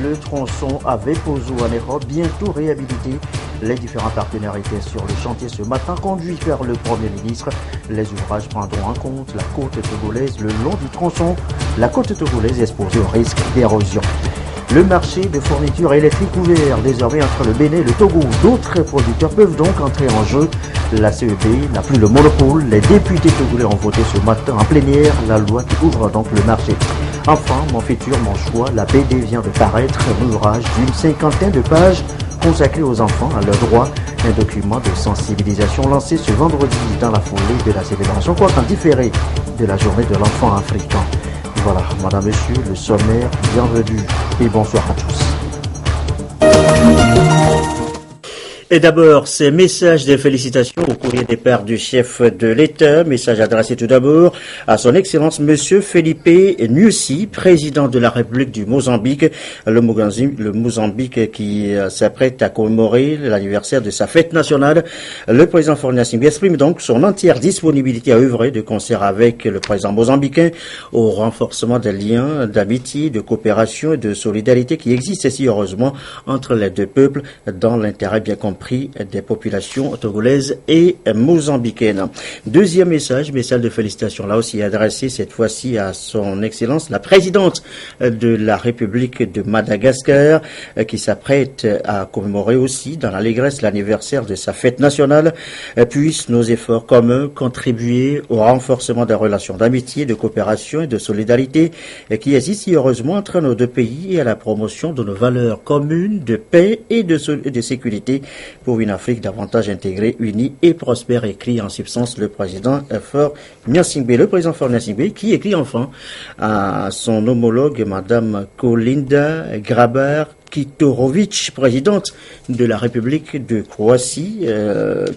le tronçon Avepozo-Anéro, bientôt réhabilité. Les différents partenaires étaient sur le chantier ce matin, conduits par le Premier ministre. Les ouvrages prendront en compte la côte togolaise le long du tronçon. La côte togolaise est exposée au risque d'érosion. Le marché de fournitures électriques ouvert désormais entre le Bénin et le Togo. D'autres producteurs peuvent donc entrer en jeu. La CEB n'a plus le monopole. Les députés togolais ont voté ce matin en plénière la loi qui ouvre donc le marché. Enfin, Mon futur, mon choix, la BD vient de paraître, un ouvrage d'une 50aine de pages consacré aux enfants, à leurs droits, un document de sensibilisation lancé ce vendredi dans la foulée de la célébration, quoi qu'en différé, de la journée de l'enfant africain. Voilà, madame, monsieur, le sommaire, bienvenue et bonsoir à tous. Et d'abord, ces messages de félicitations au courrier des pères du chef de l'État. Message adressé tout d'abord à son Excellence Monsieur Felipe Nyusi, président de la République du Mozambique. Le Mozambique qui s'apprête à commémorer l'anniversaire de sa fête nationale. Le président Faure Gnassingbé exprime donc son entière disponibilité à œuvrer de concert avec le président mozambicain au renforcement des liens d'amitié, de coopération et de solidarité qui existent si heureusement entre les deux peuples dans l'intérêt bien compris des populations togolaises et mozambicaines. Deuxième message de félicitations, là aussi adressé cette fois-ci à son Excellence, la présidente de la République de Madagascar, qui s'apprête à commémorer aussi dans l'allégresse l'anniversaire de sa fête nationale. Puissent nos efforts communs contribuer au renforcement des relations d'amitié, de coopération et de solidarité qui existent si heureusement entre nos deux pays et à la promotion de nos valeurs communes de paix et de sécurité pour une Afrique davantage intégrée, unie et prospère, écrit en substance le président Faure Gnassingbé. Le président Faure Gnassingbé qui écrit enfin à son homologue madame Kolinda Grabar-Kitarović, présidente de la République de Croatie,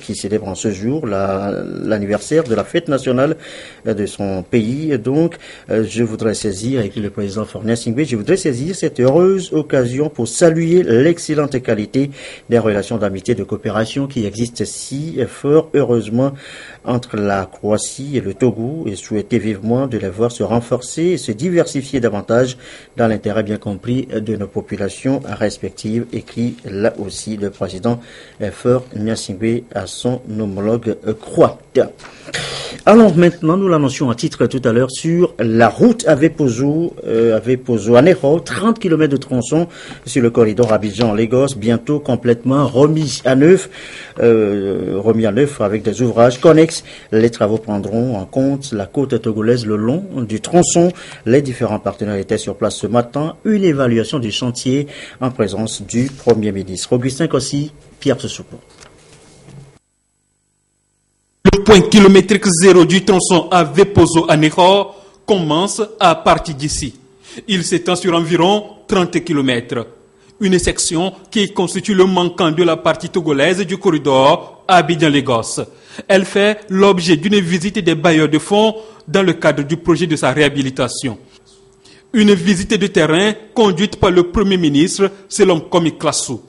qui célèbre en ce jour l'anniversaire de la fête nationale de son pays. Donc, je voudrais saisir, avec le président Faure Gnassingbé, cette heureuse occasion pour saluer l'excellente qualité des relations d'amitié et de coopération qui existent si fort heureusement entre la Croatie et le Togo et souhaiter vivement de les voir se renforcer et se diversifier davantage dans l'intérêt bien compris de nos populations respectives, écrit là aussi le président Faure Gnassingbé à son homologue croate. Alors maintenant, nous l'annoncions à titre tout à l'heure sur la route Avepozo-Anéro, 30 km de tronçon sur le corridor Abidjan-Lagos, bientôt complètement remis à neuf avec des ouvrages connexes. Les travaux prendront en compte la côte togolaise le long du tronçon. Les différents partenaires étaient sur place ce matin. Une évaluation du chantier en présence du Premier ministre. Augustin Kossi, Pierre Sessouko. Le point kilométrique zéro du tronçon Avepozo-Anéro commence à partir d'ici. Il s'étend sur environ 30 km. Une section qui constitue le manquant de la partie togolaise du corridor Abidjan-Lagos. Elle fait l'objet d'une visite des bailleurs de fonds dans le cadre du projet de sa réhabilitation. Une visite de terrain conduite par le Premier ministre Selom Komi Klassou.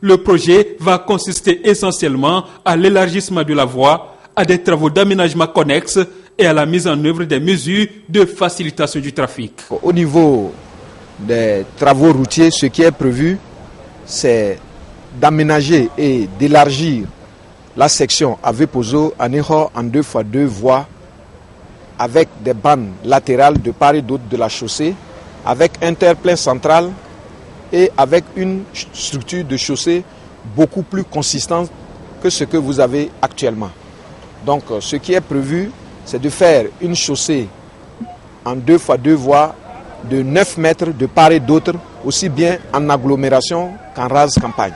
Le projet va consister essentiellement à l'élargissement de la voie, à des travaux d'aménagement connexes et à la mise en œuvre des mesures de facilitation du trafic. Au niveau des travaux routiers, ce qui est prévu, c'est d'aménager et d'élargir la section Avepozo-Anéro en 2x2 voies avec des bandes latérales de part et d'autre de la chaussée, avec interplein central et avec une structure de chaussée beaucoup plus consistante que ce que vous avez actuellement. Donc ce qui est prévu, c'est de faire une chaussée en 2x2 voies de 9 mètres de part et d'autre, aussi bien en agglomération qu'en rase campagne.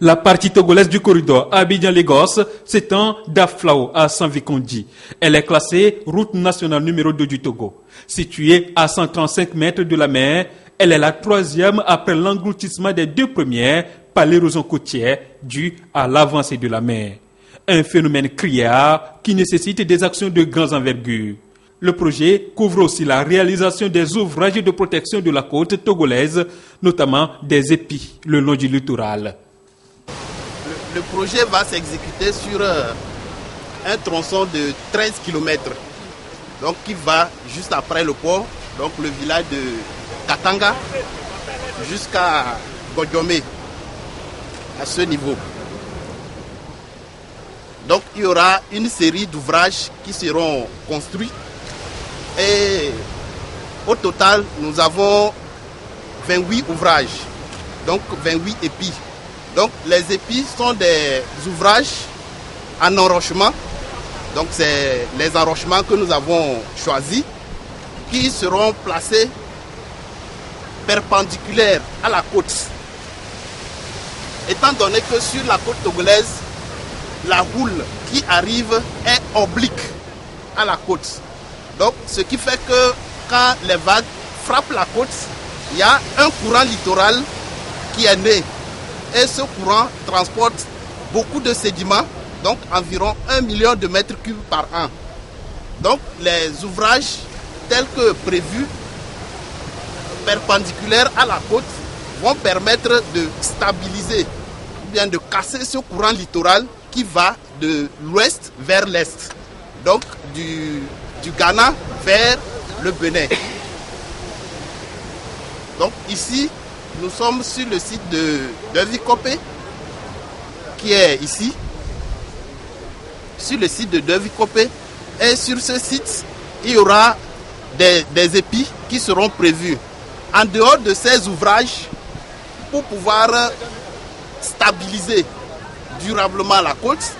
La partie togolaise du corridor Abidjan-Lagos s'étend d'Aflao à Sanvikondi. Elle est classée route nationale numéro 2 du Togo. Située à 135 mètres de la mer, elle est la troisième après l'engloutissement des deux premières par l'érosion côtière due à l'avancée de la mer. Un phénomène criard qui nécessite des actions de grande envergure. Le projet couvre aussi la réalisation des ouvrages de protection de la côte togolaise, notamment des épis le long du littoral. Le projet va s'exécuter sur un tronçon de 13 km, donc qui va juste après le port, donc le village de Katanga, jusqu'à Godjomé, à ce niveau. Donc il y aura une série d'ouvrages qui seront construits et au total nous avons 28 ouvrages, donc 28 épis. Donc les épis sont des ouvrages en enrochement, donc c'est les enrochements que nous avons choisis qui seront placés perpendiculaires à la côte. Étant donné que sur la côte togolaise, la houle qui arrive est oblique à la côte. Donc, ce qui fait que quand les vagues frappent la côte, il y a un courant littoral qui est né. Et ce courant transporte beaucoup de sédiments, donc environ 1 million de mètres cubes par an. Donc, les ouvrages tels que prévus, perpendiculaires à la côte, vont permettre de stabiliser ou bien de casser ce courant littoral qui va de l'ouest vers l'est, donc du Ghana vers le Bénin. Donc ici, nous sommes sur le site de Devikopé, qui est ici, sur le site de Devikopé, et sur ce site, il y aura des épis qui seront prévus. En dehors de ces ouvrages, pour pouvoir stabiliser durablement la côte,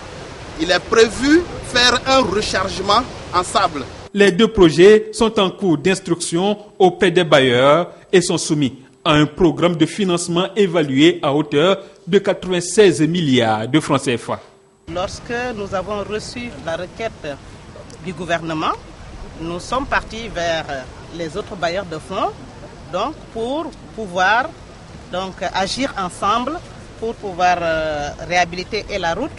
il est prévu faire un rechargement en sable. Les deux projets sont en cours d'instruction auprès des bailleurs et sont soumis à un programme de financement évalué à hauteur de 96 milliards de francs CFA. Lorsque nous avons reçu la requête du gouvernement, nous sommes partis vers les autres bailleurs de fonds donc pour pouvoir agir ensemble pour pouvoir réhabiliter et la route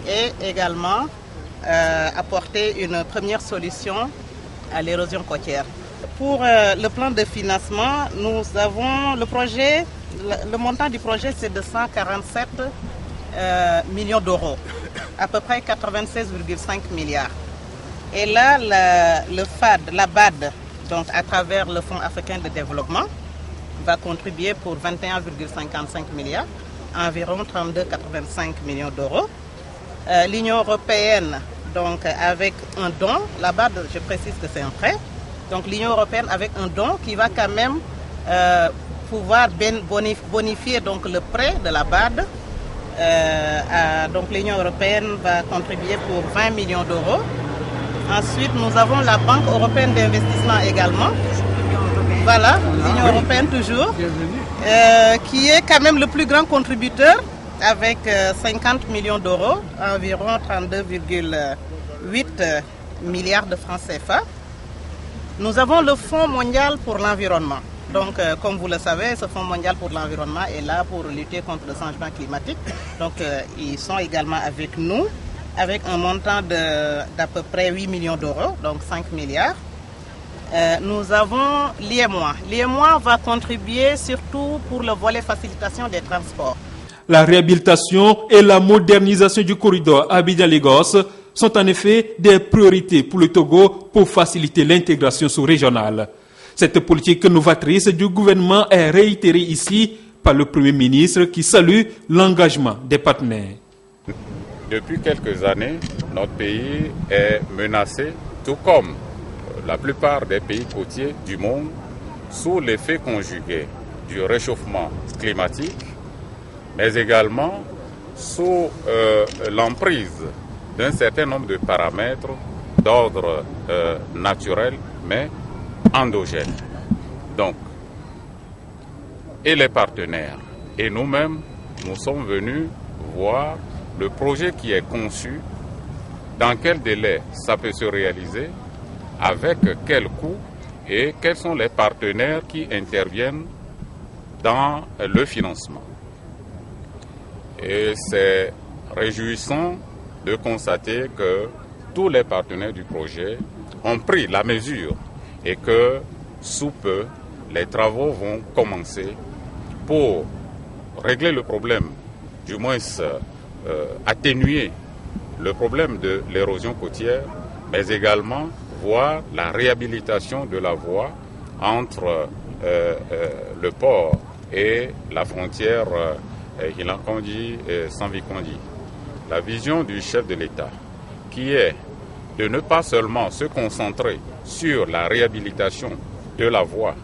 et également apporter une première solution à l'érosion côtière. Pour le plan de financement, nous avons le montant du projet c'est de 147 millions d'euros, à peu près 96,5 milliards. Et là, la BAD, donc à travers le Fonds africain de développement, va contribuer pour 21,55 milliards, environ 32,85 millions d'euros. L'Union européenne, donc avec un don, la BAD, je précise que c'est un prêt, donc l'Union européenne avec un don qui va quand même pouvoir bonifier donc le prêt de la BAD. Donc l'Union européenne va contribuer pour 20 millions d'euros. Ensuite, nous avons la Banque européenne d'investissement également. Voilà, l'Union européenne toujours, qui est quand même le plus grand contributeur avec 50 millions d'euros, environ 32,8 milliards de francs CFA. Nous avons le Fonds mondial pour l'environnement. Donc, comme vous le savez, ce Fonds mondial pour l'environnement est là pour lutter contre le changement climatique. Donc, ils sont également avec nous, avec un montant d'à peu près 8 millions d'euros, donc 5 milliards. Nous avons l'IEMOA. L'IEMOA va contribuer surtout pour le volet facilitation des transports. La réhabilitation et la modernisation du corridor Abidjan-Lagos sont en effet des priorités pour le Togo pour faciliter l'intégration sous-régionale. Cette politique novatrice du gouvernement est réitérée ici par le Premier ministre qui salue l'engagement des partenaires. Depuis quelques années, notre pays est menacé, tout comme la plupart des pays côtiers du monde, sous l'effet conjugué du réchauffement climatique, mais également sous l'emprise d'un certain nombre de paramètres d'ordre naturel, mais endogènes. Donc, et les partenaires et nous-mêmes, nous sommes venus voir le projet qui est conçu, dans quel délai ça peut se réaliser, avec quel coût et quels sont les partenaires qui interviennent dans le financement. Et c'est réjouissant de constater que tous les partenaires du projet ont pris la mesure et que sous peu, les travaux vont commencer pour régler le problème, du moins atténuer le problème de l'érosion côtière, mais également voir la réhabilitation de la voie entre le port et la frontière Hilankondi-Sanvikondi. La vision du chef de l'État, qui est de ne pas seulement se concentrer sur la réhabilitation de la voie,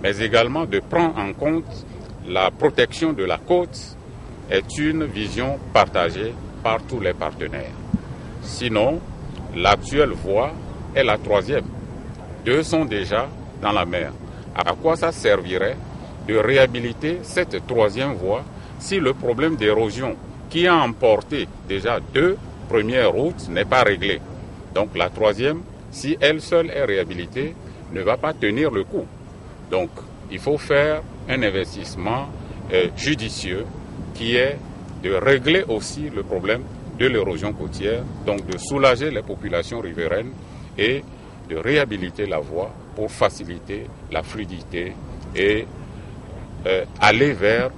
mais également de prendre en compte la protection de la côte, est une vision partagée par tous les partenaires. Sinon, l'actuelle voie est la troisième. 2 sont déjà dans la mer. À quoi ça servirait de réhabiliter cette troisième voie si le problème d'érosion qui a emporté déjà 2 premières routes n'est pas réglé? Donc la troisième, si elle seule est réhabilitée, ne va pas tenir le coup. Donc il faut faire un investissement judicieux qui est de régler aussi le problème de l'érosion côtière, donc de soulager les populations riveraines et de réhabiliter la voie pour faciliter la fluidité et aller vers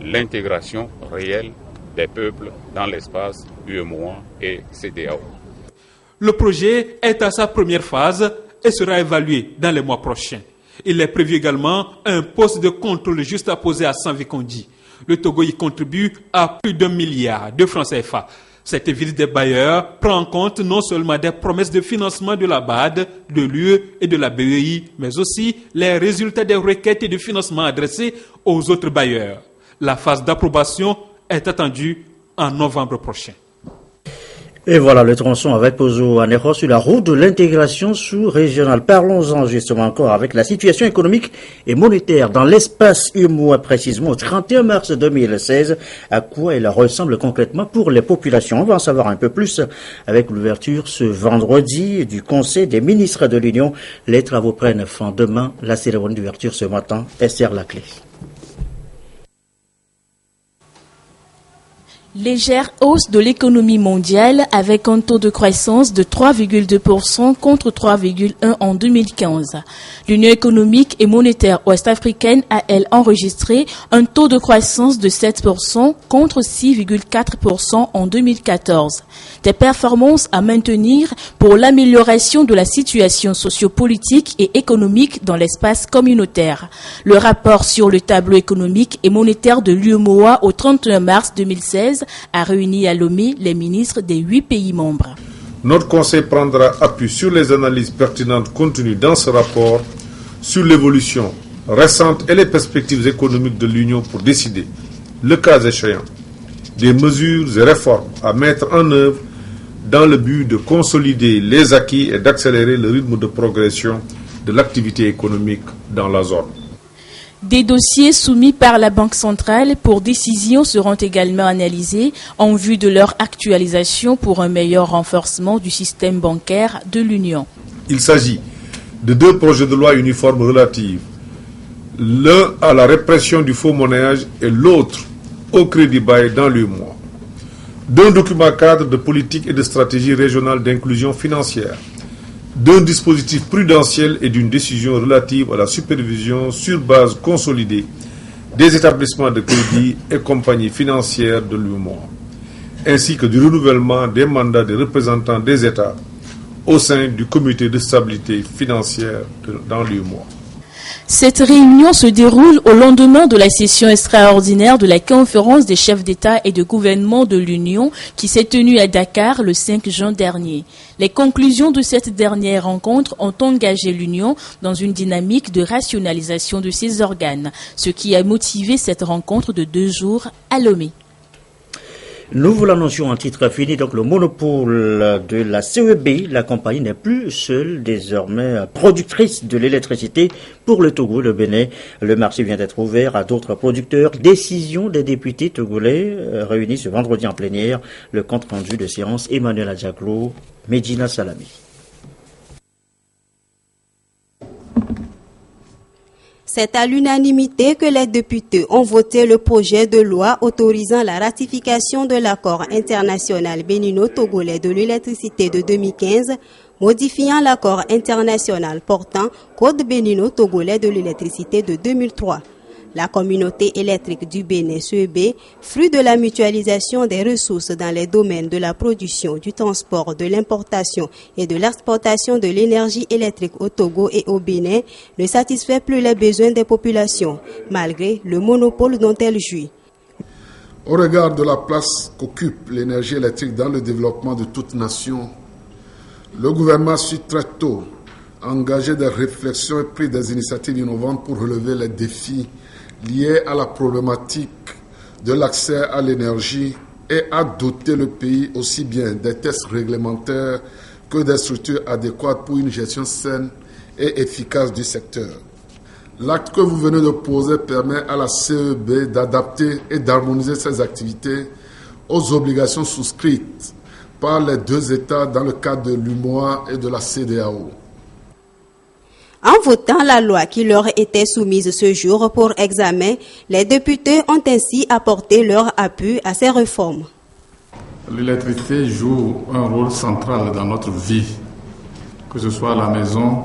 l'intégration réelle des peuples dans l'espace UEMOA et CEDEAO. Le projet est à sa première phase et sera évalué dans les mois prochains. Il est prévu également un poste de contrôle juste à poser à Sanvikondi. Le Togo y contribue à plus d'1 milliard de francs CFA. Cette visite des bailleurs prend en compte non seulement des promesses de financement de la BAD, de l'UE et de la BEI, mais aussi les résultats des requêtes de financement adressées aux autres bailleurs. La phase d'approbation est attendue en novembre prochain. Et voilà, le tronçon avec Pozo Anéro sur la route de l'intégration sous-régionale. Parlons-en justement encore avec la situation économique et monétaire dans l'espace UEMOA, précisément au 31 mars 2016. À quoi elle ressemble concrètement pour les populations? On va en savoir un peu plus avec l'ouverture ce vendredi du Conseil des ministres de l'Union. Les travaux prennent fin demain. La cérémonie d'ouverture ce matin. Esther Laclé. Légère hausse de l'économie mondiale avec un taux de croissance de 3,2% contre 3,1% en 2015. L'Union économique et monétaire ouest-africaine a, elle, enregistré un taux de croissance de 7% contre 6,4% en 2014. Des performances à maintenir pour l'amélioration de la situation sociopolitique et économique dans l'espace communautaire. Le rapport sur le tableau économique et monétaire de l'UEMOA au 31 mars 2016 a réuni à Lomé les ministres des 8 pays membres. Notre Conseil prendra appui sur les analyses pertinentes contenues dans ce rapport sur l'évolution récente et les perspectives économiques de l'Union pour décider, le cas échéant, des mesures et réformes à mettre en œuvre dans le but de consolider les acquis et d'accélérer le rythme de progression de l'activité économique dans la zone. Des dossiers soumis par la Banque centrale pour décision seront également analysés en vue de leur actualisation pour un meilleur renforcement du système bancaire de l'Union. Il s'agit de 2 projets de loi uniformes relatifs, l'un à la répression du faux monnayage et l'autre au crédit bail dans l'UEMOA, d'un document cadre de politique et de stratégie régionale d'inclusion financière, d'un dispositif prudentiel et d'une décision relative à la supervision sur base consolidée des établissements de crédit et compagnies financières de l'UEMOA, ainsi que du renouvellement des mandats des représentants des États au sein du comité de stabilité financière dans l'UEMOA. Cette réunion se déroule au lendemain de la session extraordinaire de la conférence des chefs d'État et de gouvernement de l'Union qui s'est tenue à Dakar le 5 juin dernier. Les conclusions de cette dernière rencontre ont engagé l'Union dans une dynamique de rationalisation de ses organes, ce qui a motivé cette rencontre de 2 jours à Lomé. Nous vous l'annoncions en titre fini, donc le monopole de la CEB, la compagnie n'est plus seule, désormais productrice de l'électricité pour le Togo et le Bénin. Le marché vient d'être ouvert à d'autres producteurs. Décision des députés togolais réunis ce vendredi en plénière. Le compte rendu de séance Emmanuel Adjaglo, Medina Salami. C'est à l'unanimité que les députés ont voté le projet de loi autorisant la ratification de l'accord international bénino-togolais de l'électricité de 2015, modifiant l'accord international portant Code bénino-togolais de l'électricité de 2003. La communauté électrique du Bénin, CEB, fruit de la mutualisation des ressources dans les domaines de la production, du transport, de l'importation et de l'exportation de l'énergie électrique au Togo et au Bénin, ne satisfait plus les besoins des populations, malgré le monopole dont elle jouit. Au regard de la place qu'occupe l'énergie électrique dans le développement de toute nation, le gouvernement suit très tôt engagé des réflexions et pris des initiatives innovantes pour relever les défis liés à la problématique de l'accès à l'énergie et à doter le pays aussi bien des tests réglementaires que des structures adéquates pour une gestion saine et efficace du secteur. L'acte que vous venez de poser permet à la CEB d'adapter et d'harmoniser ses activités aux obligations souscrites par les deux États dans le cadre de l'UMOA et de la CEDEAO. En votant la loi qui leur était soumise ce jour pour examen, les députés ont ainsi apporté leur appui à ces réformes. L'électricité joue un rôle central dans notre vie, que ce soit à la maison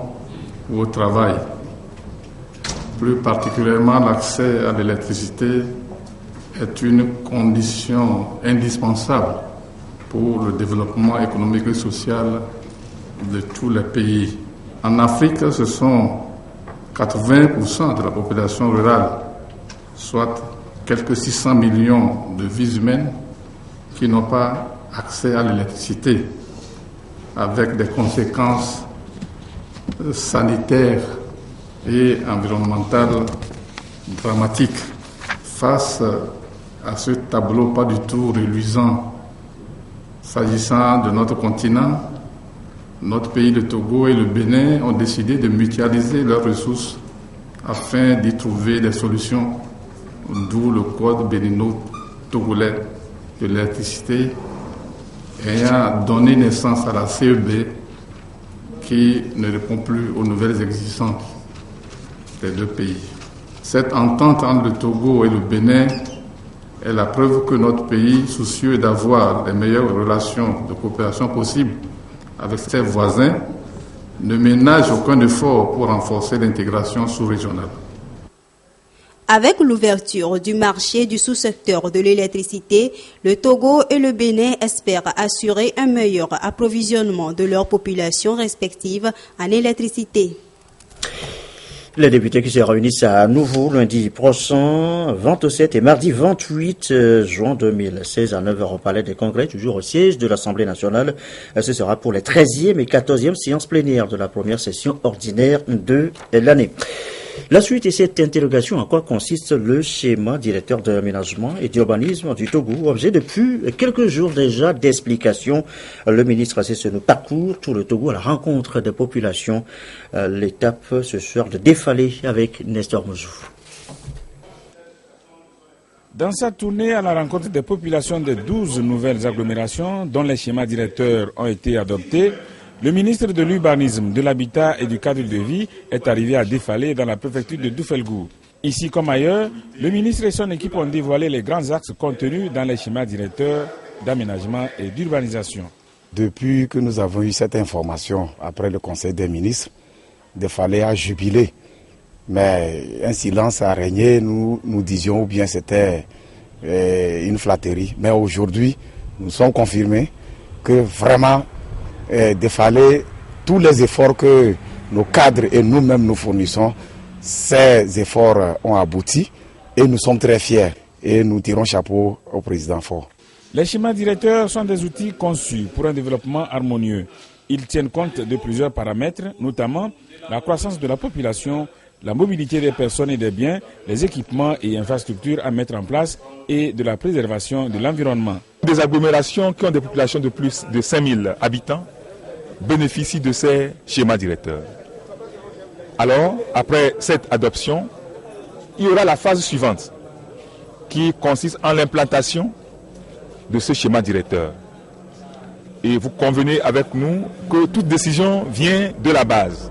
ou au travail. Plus particulièrement, l'accès à l'électricité est une condition indispensable pour le développement économique et social de tous les pays. En Afrique, ce sont 80% de la population rurale, soit quelques 600 millions de vies humaines qui n'ont pas accès à l'électricité, avec des conséquences sanitaires et environnementales dramatiques. Face à ce tableau pas du tout reluisant, s'agissant de notre continent, notre pays, le Togo et le Bénin, ont décidé de mutualiser leurs ressources afin d'y trouver des solutions, d'où le code bénino-togolais de l'électricité ayant donné naissance à la CEB qui ne répond plus aux nouvelles exigences des deux pays. Cette entente entre le Togo et le Bénin est la preuve que notre pays, soucieux d'avoir les meilleures relations de coopération possibles avec ses voisins, ne ménage aucun effort pour renforcer l'intégration sous-régionale. Avec l'ouverture du marché du sous-secteur de l'électricité, le Togo et le Bénin espèrent assurer un meilleur approvisionnement de leurs populations respectives en électricité. Les députés qui se réunissent à nouveau lundi prochain, 27 et mardi 28 juin 2016 à 9h au Palais des Congrès, toujours au siège de l'Assemblée nationale. Ce sera pour les 13e et 14e séances plénières de la première session ordinaire de l'année. La suite est cette interrogation: en quoi consiste le schéma directeur d'aménagement et d'urbanisme du Togo, objet depuis quelques jours déjà d'explications. Le ministre Assessenu parcourt tout le Togo à la rencontre des populations. L'étape ce soir de défaler avec Nestor Mouzou. Dans sa tournée à la rencontre des populations des 12 nouvelles agglomérations dont les schémas directeurs ont été adoptés, le ministre de l'Urbanisme, de l'Habitat et du Cadre de vie est arrivé à Défalé dans la préfecture de Doufelgou. Ici comme ailleurs, le ministre et son équipe ont dévoilé les grands axes contenus dans les schémas directeurs d'aménagement et d'urbanisation. Depuis que nous avons eu cette information après le Conseil des ministres, Défalé a jubilé. Mais un silence a régné, nous disions, ou bien c'était une flatterie. Mais aujourd'hui, nous sommes confirmés que vraiment, Défalé, tous les efforts que nos cadres et nous-mêmes nous fournissons, ces efforts ont abouti et nous sommes très fiers et nous tirons chapeau au président Faure. Les schémas directeurs sont des outils conçus pour un développement harmonieux. Ils tiennent compte de plusieurs paramètres, notamment la croissance de la population, la mobilité des personnes et des biens, les équipements et infrastructures à mettre en place et de la préservation de l'environnement. Des agglomérations qui ont des populations de plus de 5000 habitants bénéficient de ces schémas directeurs. Alors, après cette adoption, il y aura la phase suivante qui consiste en l'implantation de ce schéma directeur. Et vous convenez avec nous que toute décision vient de la base.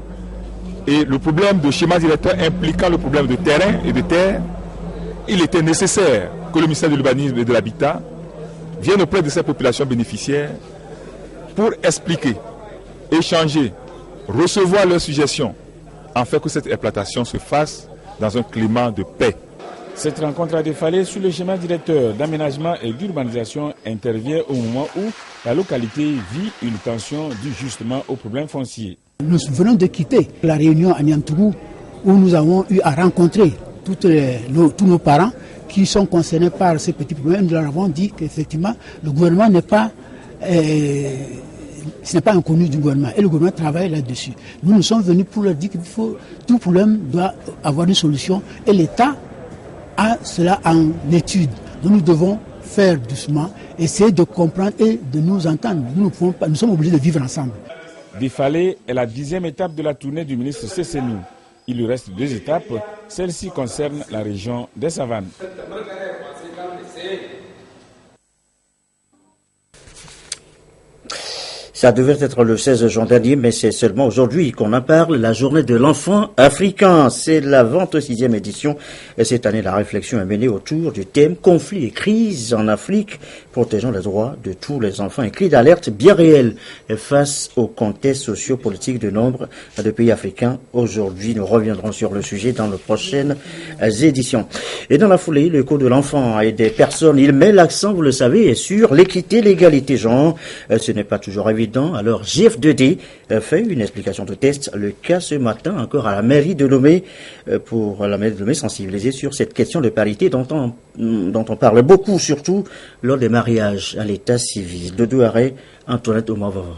Et le problème de schéma directeur impliquant le problème de terrain et de terre, il était nécessaire que le ministère de l'Urbanisme et de l'Habitat vienne auprès de ces populations bénéficiaires pour expliquer, échanger, recevoir leurs suggestions, afin que cette implantation se fasse dans un climat de paix. Cette rencontre a défalé sur le schéma directeur d'aménagement et d'urbanisation intervient au moment où la localité vit une tension due justement aux problèmes fonciers. Nous venons de quitter la réunion à Niantougou où nous avons eu à rencontrer tous nos parents qui sont concernés par ces petits problèmes. Nous leur avons dit qu'effectivement le gouvernement n'est pas inconnu du gouvernement et le gouvernement travaille là-dessus. Nous sommes venus pour leur dire qu'il faut, tout problème doit avoir une solution et l'État a cela en étude. Nous devons faire doucement, essayer de comprendre et de nous entendre. Nous sommes obligés de vivre ensemble. Défalé est la 10e étape de la tournée du ministre Sessenou. Il lui reste 2 étapes. Celle-ci concerne la région des Savanes. Ça devait être le 16 juin dernier, mais c'est seulement aujourd'hui qu'on en parle, la journée de l'enfant africain. C'est la 26e édition. Et cette année, la réflexion est menée autour du thème conflits et crises en Afrique, protégeant les droits de tous les enfants. Un cri d'alerte bien réel face au contexte socio-politique de nombre de pays africains. Aujourd'hui, nous reviendrons sur le sujet dans les prochaines éditions. Et dans la foulée, le cours de l'enfant et des personnes, il met l'accent, vous le savez, sur l'équité, l'égalité genre. Ce n'est pas toujours évident. Alors GF2D fait une explication de test, le cas ce matin encore à la mairie de Lomé, pour la mairie de Lomé sensibiliser sur cette question de parité dont on parle beaucoup, surtout lors des mariages à l'état civil. De Douaré, Antoinette Omavor.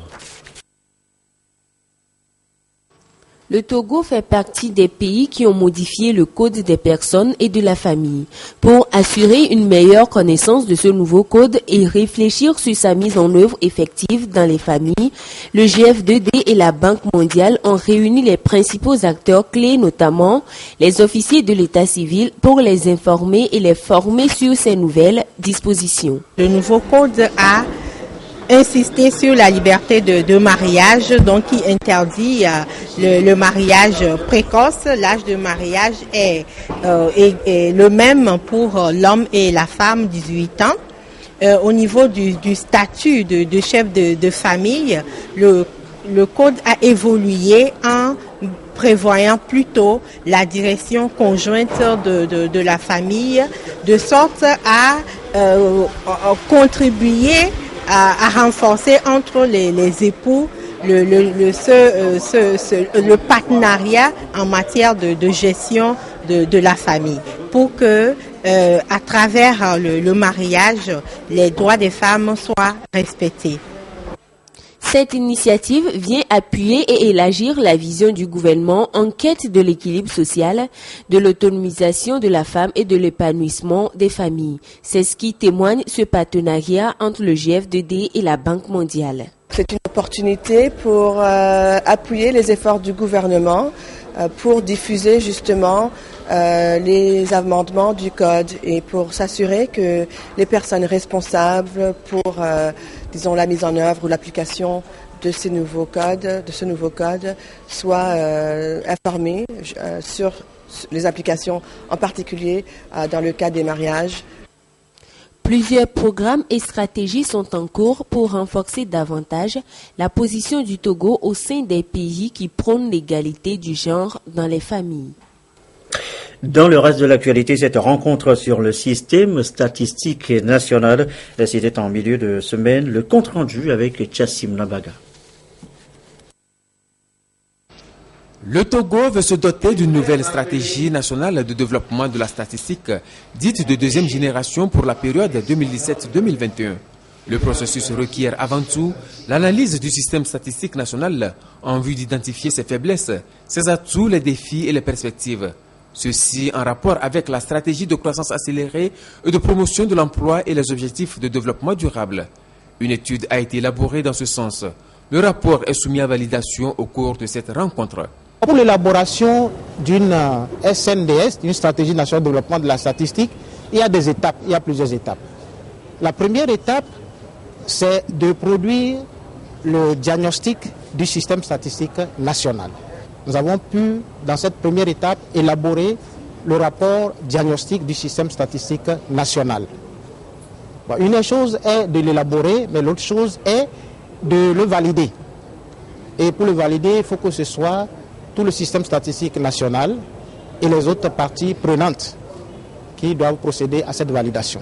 Le Togo fait partie des pays qui ont modifié le code des personnes et de la famille. Pour assurer une meilleure connaissance de ce nouveau code et réfléchir sur sa mise en œuvre effective dans les familles, le GF2D et la Banque mondiale ont réuni les principaux acteurs clés, notamment les officiers de l'état civil, pour les informer et les former sur ces nouvelles dispositions. Le nouveau code a insisté sur la liberté de mariage, donc qui interdit le mariage précoce. L'âge de mariage est le même pour l'homme et la femme, 18 ans. Au niveau du statut de chef de famille, le code a évolué en prévoyant plutôt la direction conjointe de la famille, de sorte à contribuer à renforcer entre les époux le partenariat en matière de gestion de la famille, pour que à travers le mariage, les droits des femmes soient respectés. Cette initiative vient appuyer et élargir la vision du gouvernement en quête de l'équilibre social, de l'autonomisation de la femme et de l'épanouissement des familles. C'est ce qui témoigne ce partenariat entre le GF2D et la Banque mondiale. C'est une opportunité pour appuyer les efforts du gouvernement pour diffuser justement les amendements du code et pour s'assurer que les personnes responsables pour disons la mise en œuvre ou l'application de ce nouveau code soient informées sur les applications, en particulier dans le cas des mariages. Plusieurs programmes et stratégies sont en cours pour renforcer davantage la position du Togo au sein des pays qui prônent l'égalité du genre dans les familles. Dans le reste de l'actualité, cette rencontre sur le système statistique national, c'était en milieu de semaine, le compte-rendu avec Chassim Nabaga. Le Togo veut se doter d'une nouvelle stratégie nationale de développement de la statistique, dite de deuxième génération pour la période 2017-2021. Le processus requiert avant tout l'analyse du système statistique national en vue d'identifier ses faiblesses, ses atouts, les défis et les perspectives. Ceci en rapport avec la stratégie de croissance accélérée et de promotion de l'emploi et les objectifs de développement durable. Une étude a été élaborée dans ce sens. Le rapport est soumis à validation au cours de cette rencontre. Pour l'élaboration d'une SNDS, d'une stratégie nationale de développement de la statistique, il y a des étapes, il y a plusieurs étapes. La première étape, c'est de produire le diagnostic du système statistique national. Nous avons pu, dans cette première étape, élaborer le rapport diagnostic du système statistique national. Bon, une chose est de l'élaborer, mais l'autre chose est de le valider. Et pour le valider, il faut que ce soit tout le système statistique national et les autres parties prenantes qui doivent procéder à cette validation.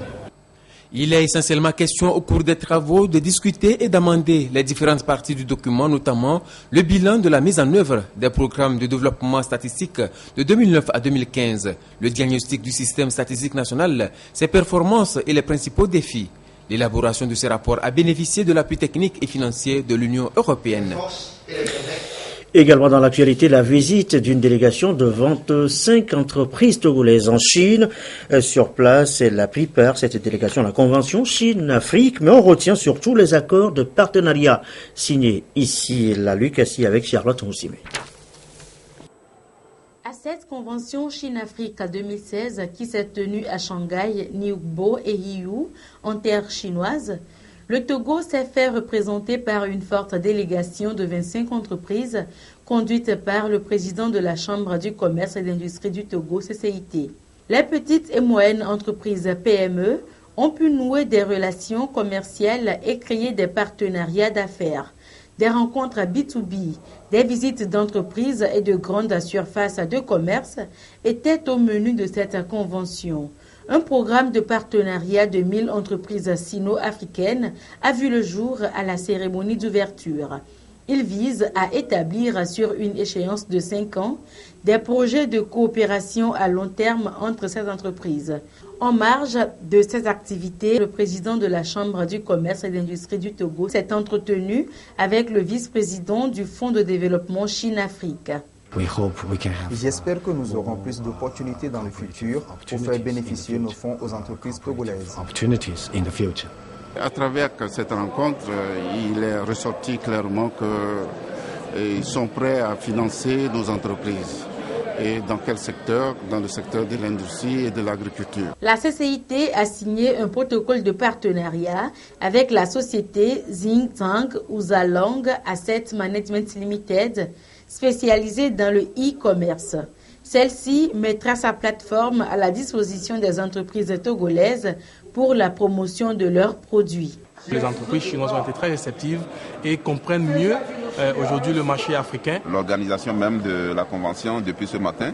Il est essentiellement question au cours des travaux de discuter et d'amender les différentes parties du document, notamment le bilan de la mise en œuvre des programmes de développement statistique de 2009 à 2015, le diagnostic du système statistique national, ses performances et les principaux défis. L'élaboration de ces rapports a bénéficié de l'appui technique et financier de l'Union européenne. Également dans l'actualité, la visite d'une délégation de 25 entreprises togolaises en Chine. Sur place, elle a pris part, cette délégation, à la Convention Chine-Afrique, mais on retient surtout les accords de partenariat signés ici, la Lucassie, avec Charlotte Moussime. À cette convention Chine-Afrique 2016 qui s'est tenue à Shanghai, Niugbo et Hiyu, en terre chinoise, le Togo s'est fait représenter par une forte délégation de 25 entreprises conduite par le président de la Chambre du commerce et d'industrie du Togo, CCIT. Les petites et moyennes entreprises PME ont pu nouer des relations commerciales et créer des partenariats d'affaires. Des rencontres B2B, des visites d'entreprises et de grandes surfaces de commerce étaient au menu de cette convention. Un programme de partenariat de 1000 entreprises sino-africaines a vu le jour à la cérémonie d'ouverture. Il vise à établir sur une échéance de 5 ans des projets de coopération à long terme entre ces entreprises. En marge de ces activités, le président de la Chambre du commerce et d'industrie du Togo s'est entretenu avec le vice-président du Fonds de développement Chine-Afrique. J'espère que nous aurons plus d'opportunités dans le futur pour faire bénéficier nos fonds aux entreprises togolaises. À travers cette rencontre, il est ressorti clairement qu'ils sont prêts à financer nos entreprises. Et dans quel secteur? Dans le secteur de l'industrie et de l'agriculture. La CCIT a signé un protocole de partenariat avec la société Xingtang Uzalong Asset Management Limited, spécialisée dans le e-commerce. Celle-ci mettra sa plateforme à la disposition des entreprises togolaises pour la promotion de leurs produits. Les entreprises chinoises ont été très réceptives et comprennent mieux aujourd'hui le marché africain. L'organisation même de la convention depuis ce matin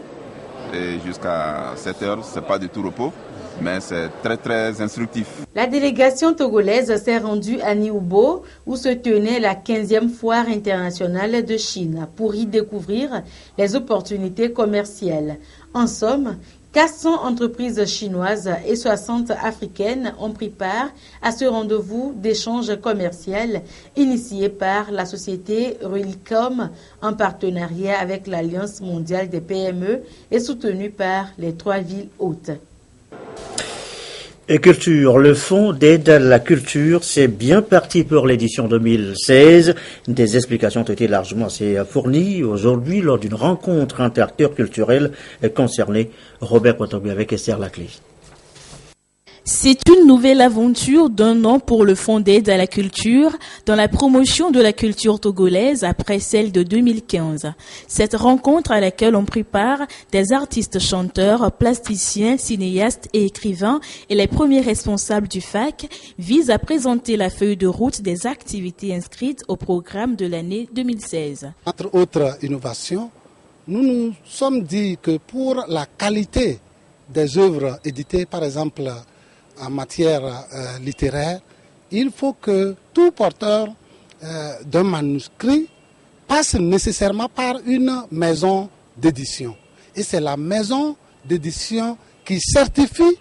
et jusqu'à 7 heures, ce n'est pas du tout repos, mais c'est très très instructif. La délégation togolaise s'est rendue à Niugbo où se tenait la 15e foire internationale de Chine pour y découvrir les opportunités commerciales. En somme, 400 entreprises chinoises et 60 africaines ont pris part à ce rendez-vous d'échange commercial initié par la société Rulicom en partenariat avec l'Alliance mondiale des PME et soutenu par les 3 villes hôtes. Et culture, le fonds d'aide à la culture, c'est bien parti pour l'édition 2016. Des explications ont été largement fournies aujourd'hui lors d'une rencontre interacteur culturelle concernée. Robert Pontobé avec Esther Laclé. C'est une nouvelle aventure d'un an pour le Fonds d'aide à la culture dans la promotion de la culture togolaise après celle de 2015. Cette rencontre à laquelle ont pris part des artistes chanteurs, plasticiens, cinéastes et écrivains et les premiers responsables du FAC vise à présenter la feuille de route des activités inscrites au programme de l'année 2016. Entre autres innovations, nous nous sommes dit que pour la qualité des œuvres éditées, par exemple, en matière littéraire, il faut que tout porteur d'un manuscrit passe nécessairement par une maison d'édition. Et c'est la maison d'édition qui certifie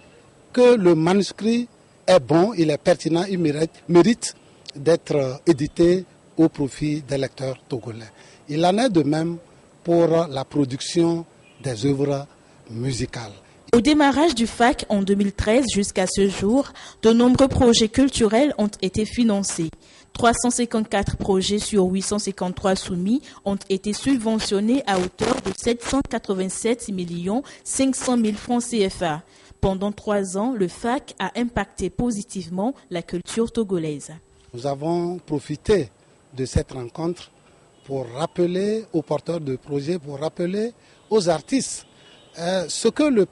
que le manuscrit est bon, il est pertinent, il mérite d'être édité au profit des lecteurs togolais. Il en est de même pour la production des œuvres musicales. Au démarrage du FAC en 2013 jusqu'à ce jour, de nombreux projets culturels ont été financés. 354 projets sur 853 soumis ont été subventionnés à hauteur de 787 500 000 francs CFA. Pendant 3 ans, le FAC a impacté positivement la culture togolaise. Nous avons profité de cette rencontre pour rappeler aux porteurs de projets, pour rappeler aux artistes ce que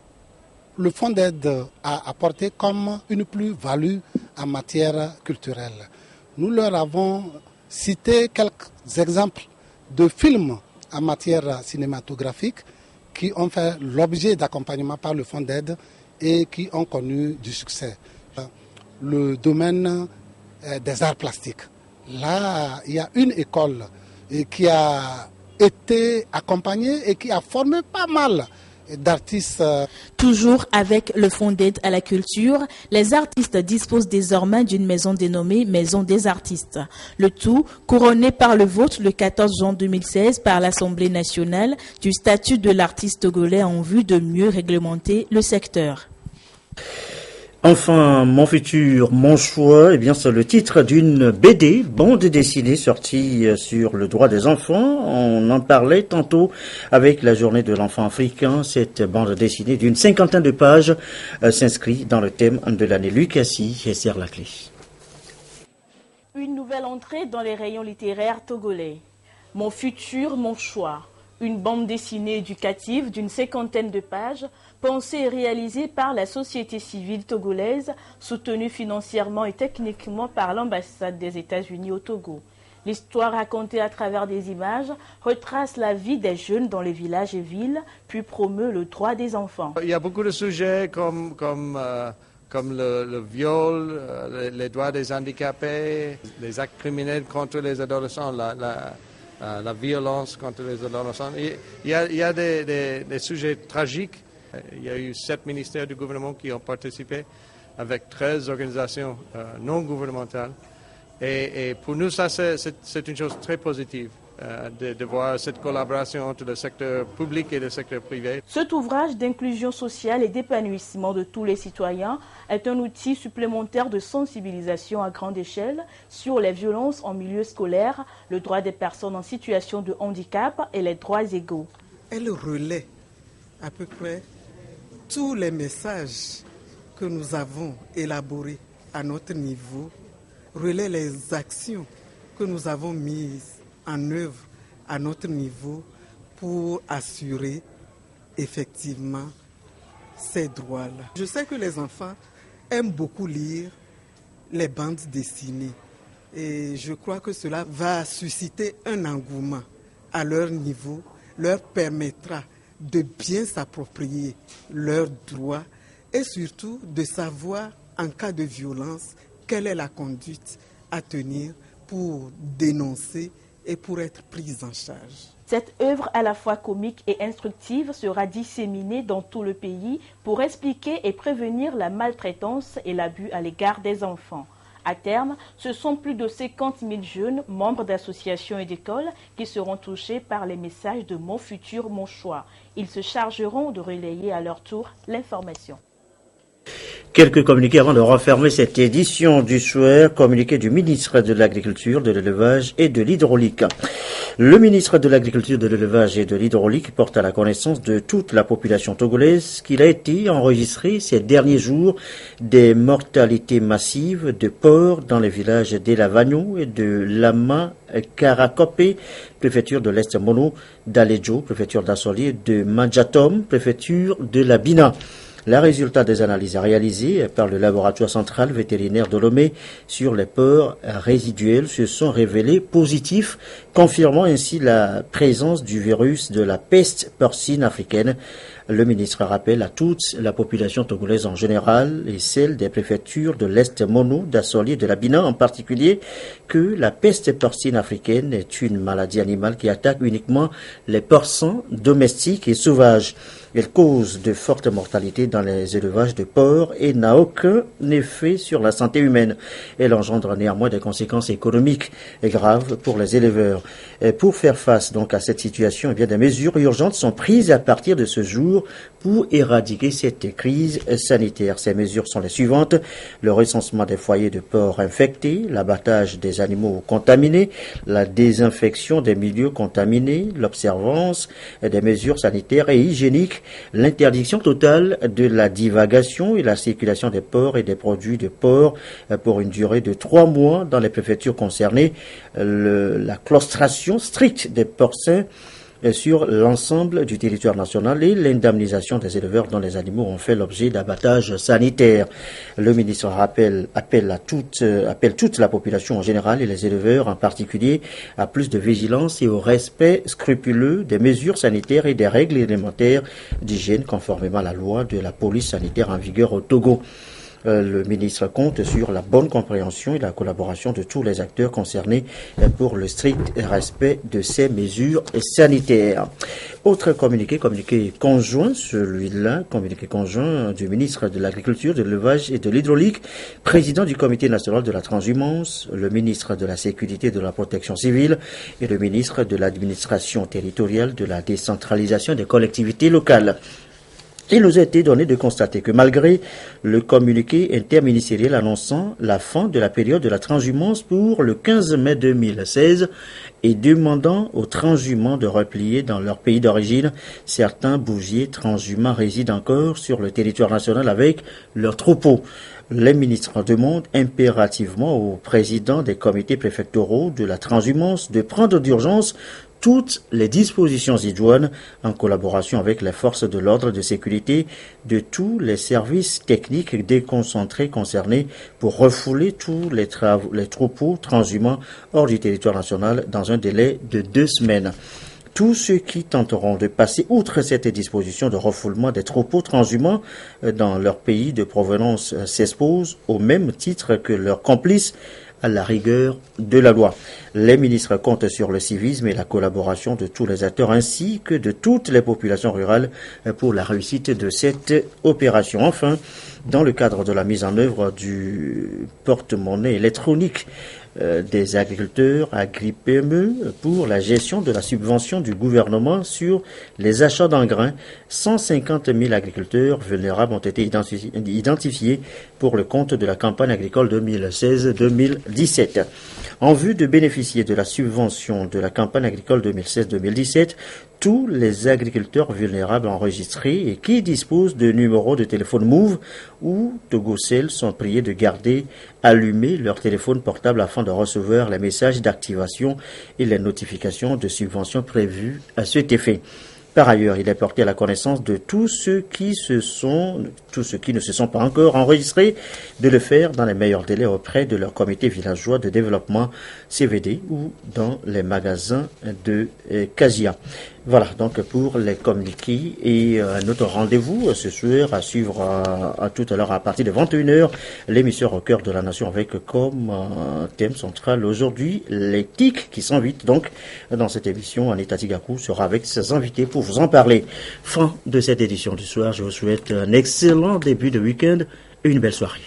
le fonds d'aide a apporté comme une plus-value en matière culturelle. Nous leur avons cité quelques exemples de films en matière cinématographique qui ont fait l'objet d'accompagnement par le fonds d'aide et qui ont connu du succès. Le domaine des arts plastiques. Là, il y a une école qui a été accompagnée et qui a formé pas mal d'artistes. Toujours avec le Fonds d'aide à la culture, les artistes disposent désormais d'une maison dénommée Maison des artistes. Le tout couronné par le vote le 14 juin 2016 par l'Assemblée nationale du statut de l'artiste togolais en vue de mieux réglementer le secteur. Enfin, Mon futur, mon choix, eh bien, c'est le titre d'une BD, bande dessinée sortie sur le droit des enfants. On en parlait tantôt avec la journée de l'enfant africain. Cette bande dessinée d'une 50aine de pages s'inscrit dans le thème de l'année Lucassi et Serre la clé. Une nouvelle entrée dans les rayons littéraires togolais. Mon futur, mon choix. Une bande dessinée éducative d'une 50aine de pages, pensée et réalisée par la société civile togolaise, soutenue financièrement et techniquement par l'ambassade des États-Unis au Togo. L'histoire racontée à travers des images retrace la vie des jeunes dans les villages et villes, puis promeut le droit des enfants. Il y a beaucoup de sujets comme le viol, les droits des handicapés, les actes criminels contre les adolescents, la violence contre les adolescents. Il y a des sujets tragiques. Il y a eu 7 ministères du gouvernement qui ont participé avec 13 organisations non gouvernementales. Et pour nous, ça, c'est une chose très positive de voir cette collaboration entre le secteur public et le secteur privé. Cet ouvrage d'inclusion sociale et d'épanouissement de tous les citoyens est un outil supplémentaire de sensibilisation à grande échelle sur les violences en milieu scolaire, le droit des personnes en situation de handicap et les droits égaux. Elle relaie à peu près tous les messages que nous avons élaborés à notre niveau, relaie les actions que nous avons mises en œuvre à notre niveau pour assurer effectivement ces droits-là. Je sais que les enfants aiment beaucoup lire les bandes dessinées et je crois que cela va susciter un engouement à leur niveau, leur permettra de bien s'approprier leurs droits et surtout de savoir en cas de violence quelle est la conduite à tenir pour dénoncer et pour être prise en charge. Cette œuvre à la fois comique et instructive sera disséminée dans tout le pays pour expliquer et prévenir la maltraitance et l'abus à l'égard des enfants. À terme, ce sont plus de 50 000 jeunes, membres d'associations et d'écoles, qui seront touchés par les messages de Mon futur, mon choix. Ils se chargeront de relayer à leur tour l'information. Quelques communiqués avant de refermer cette édition du soir. Communiqué du ministre de l'Agriculture, de l'Élevage et de l'Hydraulique. Le ministre de l'Agriculture, de l'Élevage et de l'Hydraulique porte à la connaissance de toute la population togolaise qu'il a été enregistré ces derniers jours des mortalités massives de porcs dans les villages d'Elavagno et de Lama Karakopé, préfecture de l'Est Mono, d'Aledjo, préfecture d'Assoli, et de Mandjatom, préfecture de la Bina. Les résultats des analyses réalisées par le laboratoire central vétérinaire de Lomé sur les porcs résiduels se sont révélés positifs, confirmant ainsi la présence du virus de la peste porcine africaine. Le ministre rappelle à toute la population togolaise en général et celle des préfectures de l'Est Mono, d'Assoli et de la Bina en particulier que la peste porcine africaine est une maladie animale qui attaque uniquement les porcins domestiques et sauvages. Elle cause de fortes mortalités dans les élevages de porcs et n'a aucun effet sur la santé humaine. Elle engendre néanmoins des conséquences économiques graves pour les éleveurs. Et pour faire face donc à cette situation, eh bien, des mesures urgentes sont prises à partir de ce jour pour éradiquer cette crise sanitaire. Ces mesures sont les suivantes: le recensement des foyers de porcs infectés, l'abattage des animaux contaminés, la désinfection des milieux contaminés, l'observance des mesures sanitaires et hygiéniques, l'interdiction totale de la divagation et la circulation des porcs et des produits de porc pour une durée de 3 mois dans les préfectures concernées, la claustration stricte des porcins sur l'ensemble du territoire national et l'indemnisation des éleveurs dont les animaux ont fait l'objet d'abattage sanitaire. Le ministre appelle toute la population en général et les éleveurs en particulier à plus de vigilance et au respect scrupuleux des mesures sanitaires et des règles élémentaires d'hygiène conformément à la loi de la police sanitaire en vigueur au Togo. Le ministre compte sur la bonne compréhension et la collaboration de tous les acteurs concernés pour le strict respect de ces mesures sanitaires. Autre communiqué conjoint, communiqué conjoint du ministre de l'Agriculture, de l'Élevage et de l'Hydraulique, président du Comité national de la transhumance, le ministre de la Sécurité et de la Protection civile et le ministre de l'Administration territoriale, de la décentralisation des collectivités locales. Il nous a été donné de constater que malgré le communiqué interministériel annonçant la fin de la période de la transhumance pour le 15 mai 2016 et demandant aux transhumants de replier dans leur pays d'origine, certains bouviers transhumants résident encore sur le territoire national avec leurs troupeaux. Les ministres demandent impérativement aux présidents des comités préfectoraux de la transhumance de prendre d'urgence toutes les dispositions idoines en collaboration avec les forces de l'ordre de sécurité de tous les services techniques déconcentrés concernés pour refouler tous les troupeaux transhumants hors du territoire national dans un délai de 2 semaines. Tous ceux qui tenteront de passer outre cette disposition de refoulement des troupeaux transhumants dans leur pays de provenance s'exposent au même titre que leurs complices à la rigueur de la loi. Les ministres comptent sur le civisme et la collaboration de tous les acteurs ainsi que de toutes les populations rurales pour la réussite de cette opération. Enfin, dans le cadre de la mise en œuvre du porte-monnaie électronique des agriculteurs AgriPME pour la gestion de la subvention du gouvernement sur les achats d'engrais, 150 000 agriculteurs vulnérables ont été identifiés pour le compte de la campagne agricole 2016-2017. En vue de bénéficier de la subvention de la campagne agricole 2016-2017, tous les agriculteurs vulnérables enregistrés et qui disposent de numéros de téléphone Move ou Togocel sont priés de garder allumé leur téléphone portable afin de recevoir les messages d'activation et les notifications de subventions prévues à cet effet. Par ailleurs, il est porté à la connaissance de tous ceux qui ne se sont pas encore enregistrés de le faire dans les meilleurs délais auprès de leur comité villageois de développement CVD ou dans les magasins de Casia. Voilà donc pour les communiqués et notre rendez-vous ce soir à suivre à tout à l'heure à partir de 21h, l'émission Au cœur de la nation avec comme thème central aujourd'hui les TIC qui s'invitent donc dans cette émission. Anita Tigakou sera avec ses invités pour vous en parler. Fin de cette édition du soir, je vous souhaite un excellent début de week-end et une belle soirée.